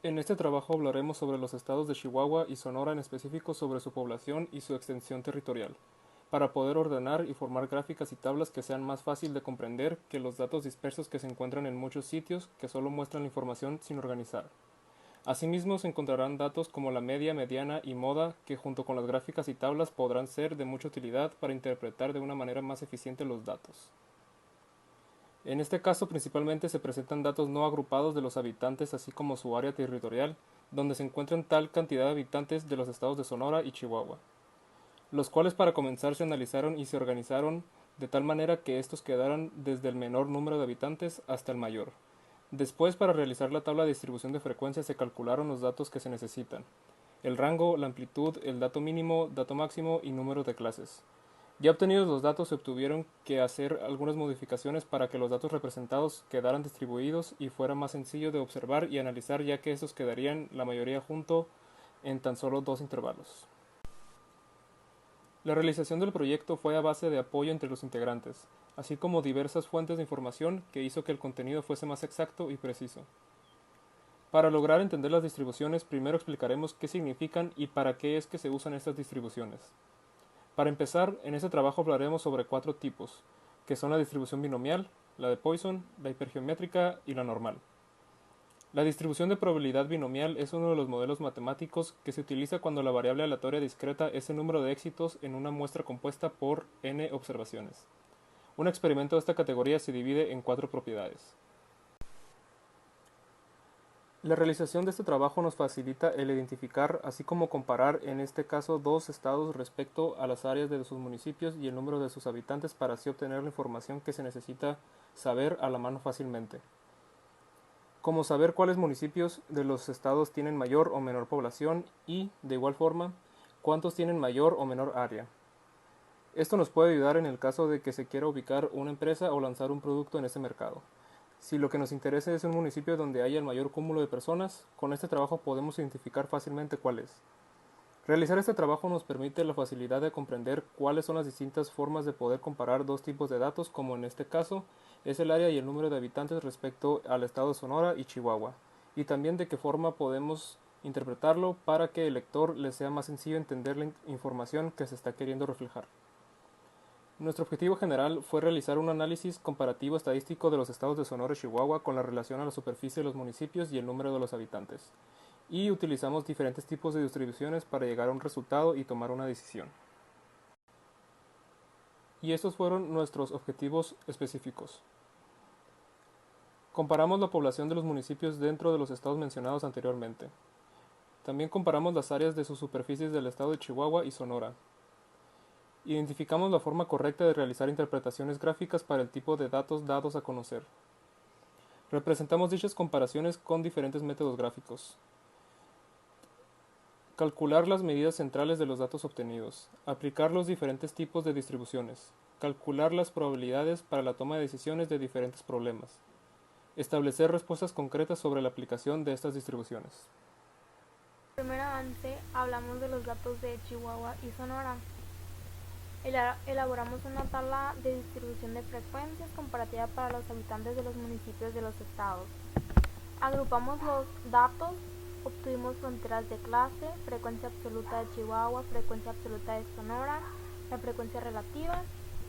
En este trabajo hablaremos sobre los estados de Chihuahua y Sonora, en específico sobre su población y su extensión territorial, para poder ordenar y formar gráficas y tablas que sean más fácil de comprender que los datos dispersos que se encuentran en muchos sitios que solo muestran la información sin organizar. Asimismo, se encontrarán datos como la media, mediana y moda que junto con las gráficas y tablas podrán ser de mucha utilidad para interpretar de una manera más eficiente los datos. En este caso principalmente se presentan datos no agrupados de los habitantes así como su área territorial, donde se encuentran tal cantidad de habitantes de los estados de Sonora y Chihuahua, los cuales para comenzar se analizaron y se organizaron de tal manera que estos quedaran desde el menor número de habitantes hasta el mayor. Después, para realizar la tabla de distribución de frecuencia se calcularon los datos que se necesitan, el rango, la amplitud, el dato mínimo, dato máximo y número de clases. Ya obtenidos los datos se obtuvieron que hacer algunas modificaciones para que los datos representados quedaran distribuidos y fuera más sencillo de observar y analizar, ya que estos quedarían la mayoría junto en tan solo dos intervalos. La realización del proyecto fue a base de apoyo entre los integrantes, así como diversas fuentes de información que hizo que el contenido fuese más exacto y preciso. Para lograr entender las distribuciones, primero explicaremos qué significan y para qué es que se usan estas distribuciones. Para empezar, en este trabajo hablaremos sobre 4 tipos, que son la distribución binomial, la de Poisson, la hipergeométrica y la normal. La distribución de probabilidad binomial es uno de los modelos matemáticos que se utiliza cuando la variable aleatoria discreta es el número de éxitos en una muestra compuesta por n observaciones. Un experimento de esta categoría se divide en 4 propiedades. La realización de este trabajo nos facilita el identificar, así como comparar, en este caso, dos estados respecto a las áreas de sus municipios y el número de sus habitantes para así obtener la información que se necesita saber a la mano fácilmente. Como saber cuáles municipios de los estados tienen mayor o menor población y, de igual forma, cuántos tienen mayor o menor área. Esto nos puede ayudar en el caso de que se quiera ubicar una empresa o lanzar un producto en este mercado. Si lo que nos interesa es un municipio donde haya el mayor cúmulo de personas, con este trabajo podemos identificar fácilmente cuál es. Realizar este trabajo nos permite la facilidad de comprender cuáles son las distintas formas de poder comparar dos tipos de datos, como en este caso es el área y el número de habitantes respecto al estado de Sonora y Chihuahua, y también de qué forma podemos interpretarlo para que el lector le sea más sencillo entender la información que se está queriendo reflejar. Nuestro objetivo general fue realizar un análisis comparativo estadístico de los estados de Sonora y Chihuahua con la relación a la superficie de los municipios y el número de los habitantes, y utilizamos diferentes tipos de distribuciones para llegar a un resultado y tomar una decisión. Y estos fueron nuestros objetivos específicos. Comparamos la población de los municipios dentro de los estados mencionados anteriormente. También comparamos las áreas de sus superficies del estado de Chihuahua y Sonora. Identificamos la forma correcta de realizar interpretaciones gráficas para el tipo de datos dados a conocer. Representamos dichas comparaciones con diferentes métodos gráficos. Calcular las medidas centrales de los datos obtenidos. Aplicar los diferentes tipos de distribuciones. Calcular las probabilidades para la toma de decisiones de diferentes problemas. Establecer respuestas concretas sobre la aplicación de estas distribuciones. Primeramente, hablamos de los datos de Chihuahua y Sonora. Elaboramos una tabla de distribución de frecuencias comparativa para los habitantes de los municipios de los estados. Agrupamos los datos, obtuvimos fronteras de clase, frecuencia absoluta de Chihuahua, frecuencia absoluta de Sonora, la frecuencia relativa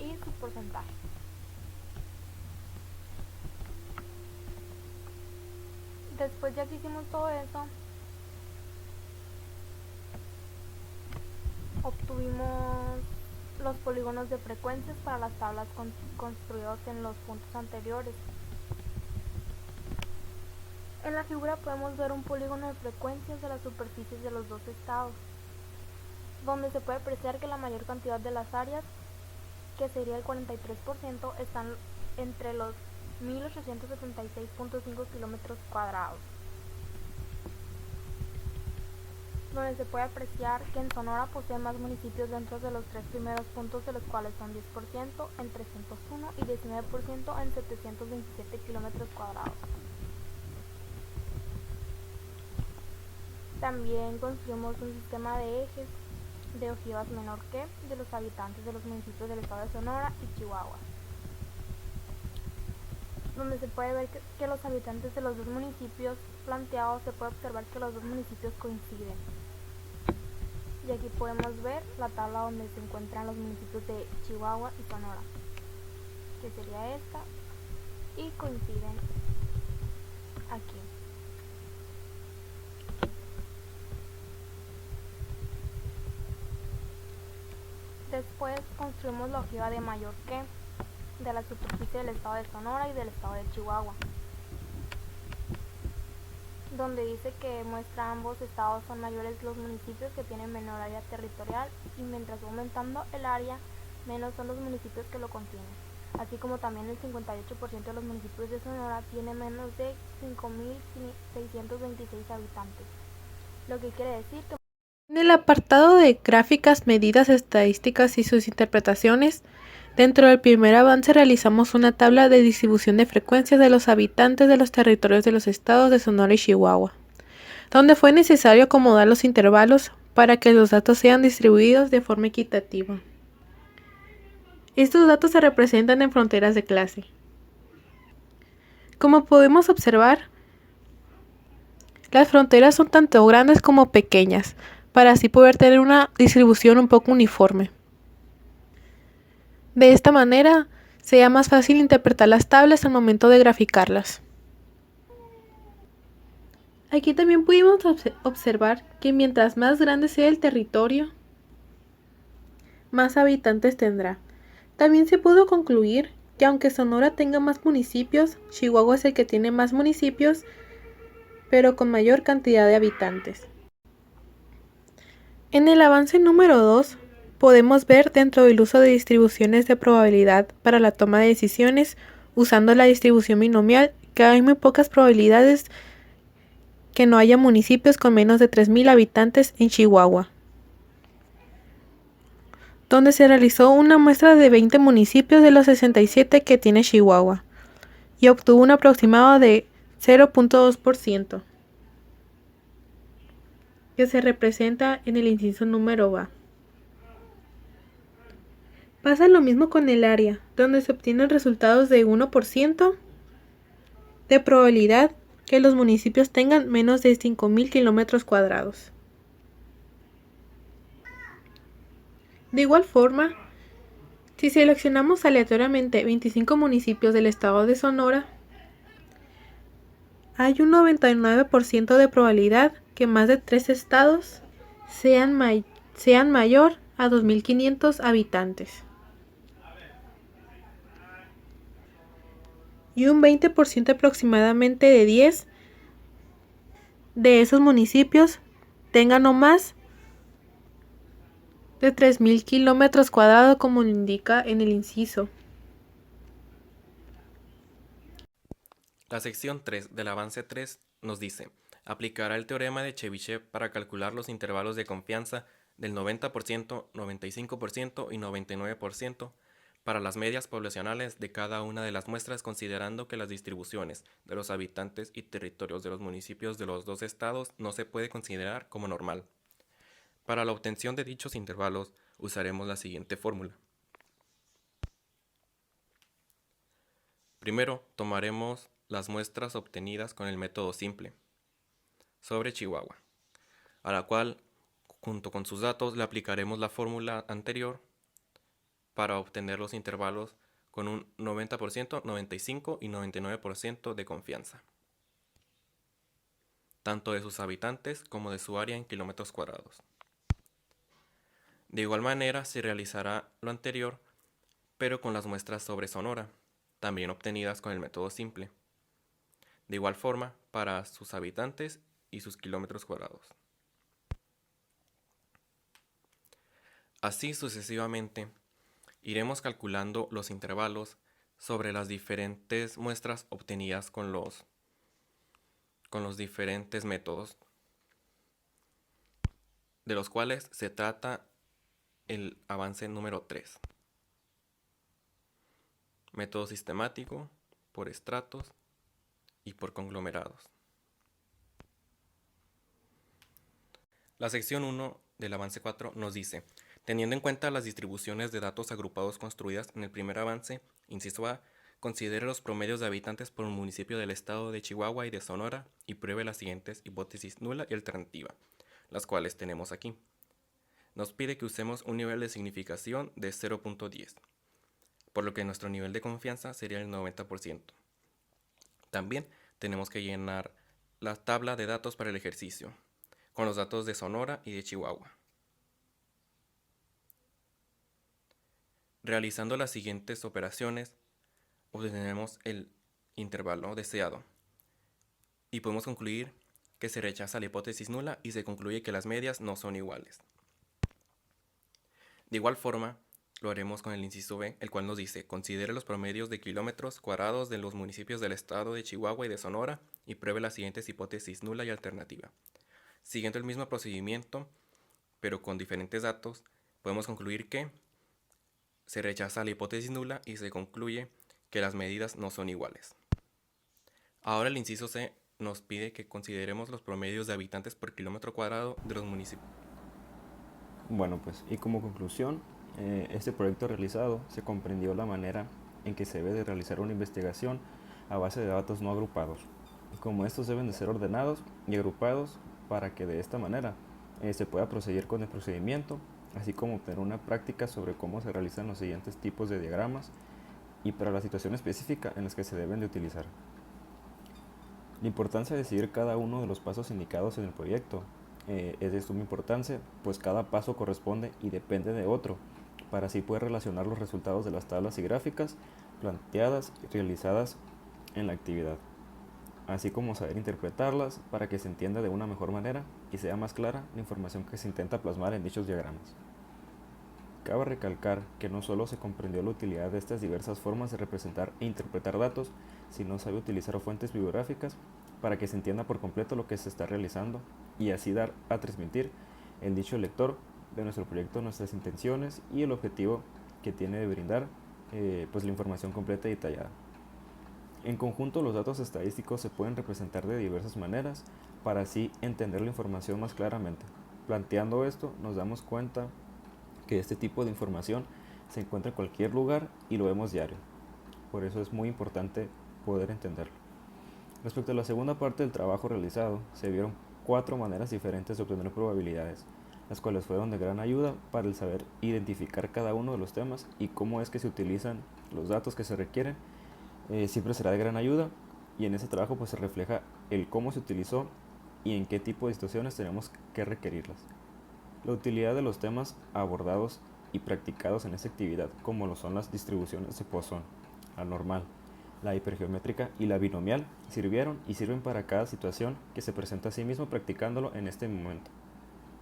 y su porcentaje. Después ya que hicimos todo eso, obtuvimos los polígonos de frecuencias para las tablas construidos en los puntos anteriores. En la figura podemos ver un polígono de frecuencias de las superficies de los dos estados, donde se puede apreciar que la mayor cantidad de las áreas, que sería el 43%, están entre los 1876.5 kilómetros cuadrados, donde se puede apreciar que en Sonora posee más municipios dentro de los 3 primeros puntos, de los cuales son 10% en 301 y 19% en 727 kilómetros cuadrados. También construimos un sistema de ejes de ojivas menor que de los habitantes de los municipios del estado de Sonora y Chihuahua, donde se puede ver que los habitantes de los dos municipios planteado se puede observar que los dos municipios coinciden. Y aquí podemos ver la tabla donde se encuentran los municipios de Chihuahua y Sonora, que sería esta, y coinciden aquí. Después construimos la ojiva de mayor que de la superficie del estado de Sonora y del estado de Chihuahua, donde dice que muestra ambos estados son mayores los municipios que tienen menor área territorial y mientras va aumentando el área, menos son los municipios que lo contienen, así como también el 58% de los municipios de Sonora tiene menos de 5.626 habitantes, lo que quiere decir que en el apartado de gráficas, medidas, estadísticas y sus interpretaciones, dentro del primer avance realizamos una tabla de distribución de frecuencias de los habitantes de los territorios de los estados de Sonora y Chihuahua, donde fue necesario acomodar los intervalos para que los datos sean distribuidos de forma equitativa. Estos datos se representan en fronteras de clase. Como podemos observar, las fronteras son tanto grandes como pequeñas, para así poder tener una distribución un poco uniforme. De esta manera, sea más fácil interpretar las tablas al momento de graficarlas. Aquí también pudimos observar que mientras más grande sea el territorio, más habitantes tendrá. También se pudo concluir que aunque Sonora tenga más municipios, Chihuahua es el que tiene más municipios, pero con mayor cantidad de habitantes. En el avance número 2, podemos ver dentro del uso de distribuciones de probabilidad para la toma de decisiones usando la distribución binomial que hay muy pocas probabilidades que no haya municipios con menos de 3.000 habitantes en Chihuahua, donde se realizó una muestra de 20 municipios de los 67 que tiene Chihuahua y obtuvo un aproximado de 0.2%. que se representa en el inciso número A. Pasa lo mismo con el área, donde se obtienen resultados de 1% de probabilidad que los municipios tengan menos de 5.000 kilómetros cuadrados. De igual forma, si seleccionamos aleatoriamente 25 municipios del estado de Sonora, hay un 99% de probabilidad que más de 3 estados sean mayor a 2.500 habitantes. Y un 20% aproximadamente de 10 de esos municipios tengan no más de 3.000 kilómetros cuadrados como lo indica en el inciso. La sección 3 del avance 3 nos dice: aplicará el teorema de Chebyshev para calcular los intervalos de confianza del 90%, 95% y 99% para las medias poblacionales de cada una de las muestras, considerando que las distribuciones de los habitantes y territorios de los municipios de los dos estados no se puede considerar como normal. Para la obtención de dichos intervalos usaremos la siguiente fórmula. Primero, tomaremos las muestras obtenidas con el método simple sobre Chihuahua, a la cual, junto con sus datos, le aplicaremos la fórmula anterior para obtener los intervalos con un 90%, 95% y 99% de confianza, tanto de sus habitantes como de su área en kilómetros cuadrados. De igual manera se realizará lo anterior, pero con las muestras sobre Sonora, también obtenidas con el método simple. De igual forma, para sus habitantes y sus kilómetros cuadrados. Así sucesivamente, iremos calculando los intervalos sobre las diferentes muestras obtenidas con los diferentes métodos, de los cuales se trata el avance número 3. Método sistemático, por estratos y por conglomerados. La sección 1 del avance 4 nos dice: teniendo en cuenta las distribuciones de datos agrupados construidas en el primer avance, inciso A, Considere los promedios de habitantes por un municipio del estado de Chihuahua y de Sonora y pruebe las siguientes hipótesis nula y alternativa, las cuales tenemos aquí. Nos pide que usemos un nivel de significación de 0.10, por lo que nuestro nivel de confianza sería el 90%. También tenemos que llenar la tabla de datos para el ejercicio, con los datos de Sonora y de Chihuahua. Realizando las siguientes operaciones, obtenemos el intervalo deseado y podemos concluir que se rechaza la hipótesis nula y se concluye que las medias no son iguales. De igual forma, lo haremos con el inciso B, el cual nos dice: considere los promedios de kilómetros cuadrados de los municipios del estado de Chihuahua y de Sonora y pruebe las siguientes hipótesis nula y alternativa. Siguiendo el mismo procedimiento, pero con diferentes datos, podemos concluir que se rechaza la hipótesis nula y se concluye que las medidas no son iguales. Ahora el inciso C nos pide que consideremos los promedios de habitantes por kilómetro cuadrado de los municipios. Bueno, pues, y como conclusión, este proyecto realizado se comprendió la manera en que se debe de realizar una investigación a base de datos no agrupados, como estos deben de ser ordenados y agrupados para que de esta manera se pueda proceder con el procedimiento, así como obtener una práctica sobre cómo se realizan los siguientes tipos de diagramas y para la situación específica en las que se deben de utilizar. La importancia de seguir cada uno de los pasos indicados en el proyecto es de suma importancia, pues cada paso corresponde y depende de otro, para así poder relacionar los resultados de las tablas y gráficas planteadas y realizadas en la actividad, así como saber interpretarlas para que se entienda de una mejor manera y sea más clara la información que se intenta plasmar en dichos diagramas. Cabe recalcar que no solo se comprendió la utilidad de estas diversas formas de representar e interpretar datos, sino sabe utilizar fuentes bibliográficas para que se entienda por completo lo que se está realizando y así dar a transmitir el dicho lector de nuestro proyecto nuestras intenciones y el objetivo que tiene de brindar pues la información completa y detallada. En conjunto, los datos estadísticos se pueden representar de diversas maneras para así entender la información más claramente. Planteando esto, nos damos cuenta que este tipo de información se encuentra en cualquier lugar y lo vemos diario. Por eso es muy importante poder entenderlo. Respecto a la segunda parte del trabajo realizado, se vieron 4 maneras diferentes de obtener probabilidades, las cuales fueron de gran ayuda para el saber identificar cada uno de los temas y cómo es que se utilizan los datos que se requieren. Siempre será de gran ayuda y en ese trabajo pues se refleja el cómo se utilizó y en qué tipo de situaciones tenemos que requerirlas. La utilidad de los temas abordados y practicados en esta actividad, como lo son las distribuciones de Poisson, la normal, la hipergeométrica y la binomial, sirvieron y sirven para cada situación que se presenta a sí mismo practicándolo en este momento.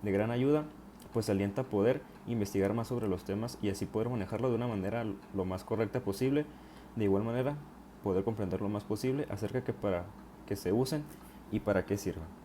De gran ayuda, pues alienta a poder investigar más sobre los temas y así poder manejarlo de una manera lo más correcta posible. De igual manera, poder comprender lo más posible acerca de para qué se usen y para qué sirven.